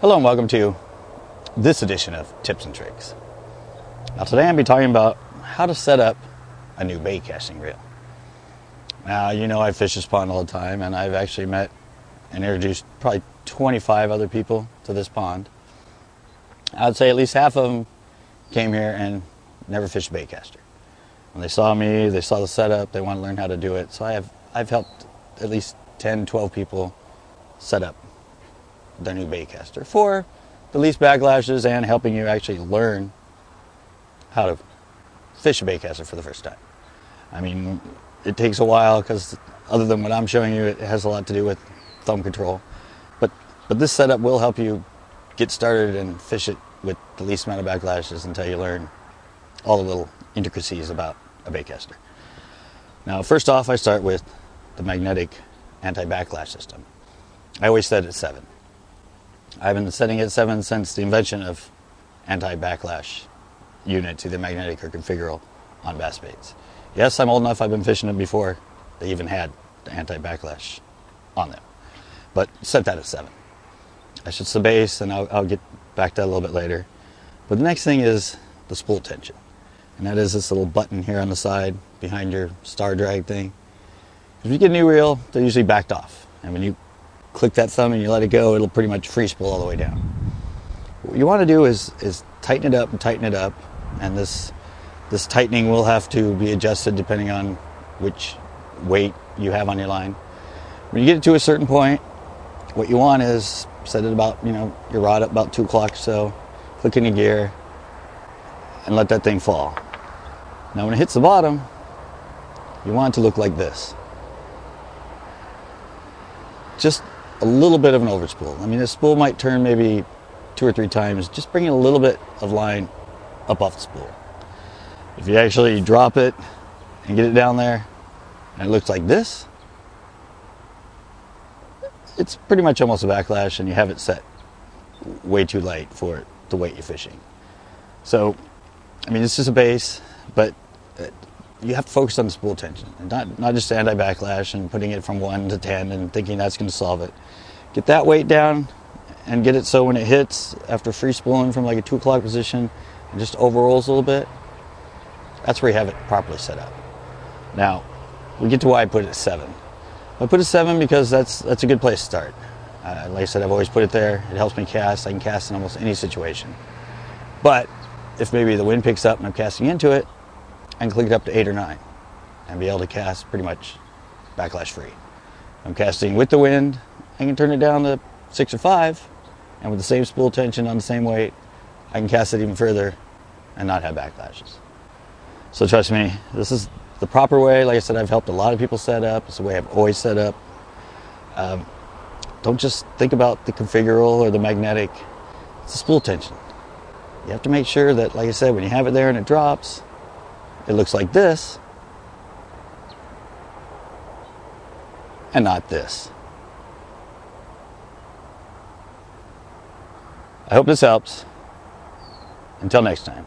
Hello and welcome to this edition of Tips and Tricks. Now today I'm going to be talking about how to set up a new bait casting reel. Now you know I fish this pond all the time, and I've actually met and introduced probably 25 other people to this pond. I'd say at least half of them came here and never fished a bait caster. When they saw me, they saw the setup, they want to learn how to do it. So I've helped at least 10, 12 people set up their new bait caster for the least backlashes and helping you actually learn how to fish a bait caster for the first time. I mean, it takes a while because other than what I'm showing you, it has a lot to do with thumb control. But this setup will help you get started and fish it with the least amount of backlashes until you learn all the little intricacies about a bait caster. Now, first off, I start with the magnetic anti-backlash system. I always set it at 7. I've been setting it at 7 since the invention of anti-backlash units, either magnetic or configural, on bass baits. Yes, I'm old enough, I've been fishing them before they even had the anti-backlash on them. But set that at 7. That's just the base, and I'll get back to that a little bit later. But the next thing is the spool tension. And that is this little button here on the side behind your star drag thing. If you get a new reel, they're usually backed off. And when you click that thumb and you let it go, it'll pretty much free spool all the way down. What you want to do is tighten it up and tighten it up, and this tightening will have to be adjusted depending on which weight you have on your line. When you get it to a certain point, what you want is set it about, your rod up about 2 o'clock or so, click in your gear, and let that thing fall. Now when it hits the bottom, you want it to look like this. Just a little bit of an overspool. I mean, the spool might turn maybe 2 or 3 times, just bringing a little bit of line up off the spool. If you actually drop it and get it down there and it looks like this, it's pretty much almost a backlash, and you have it set way too light for the weight you're fishing. So, I mean, it's just a base, but you have to focus on the spool tension, and not just anti-backlash and putting it from 1 to 10 and thinking that's going to solve it. Get that weight down and get it so when it hits after free spooling from like a 2 o'clock position and just overrolls a little bit, that's where you have it properly set up. Now, we get to why I put it at 7. I put it at 7 because that's a good place to start. Like I said, I've always put it there. It helps me cast. I can cast in almost any situation. But if maybe the wind picks up and I'm casting into it, I can click it up to 8 or 9 and be able to cast pretty much backlash free. If I'm casting with the wind, I can turn it down to 6 or 5, and with the same spool tension on the same weight, I can cast it even further and not have backlashes. So trust me, this is the proper way. Like I said, I've helped a lot of people set up. It's the way I've always set up. Don't just think about the configural or the magnetic. It's the spool tension. You have to make sure that, like I said, when you have it there and it drops, it looks like this and not this. I hope this helps. Until next time.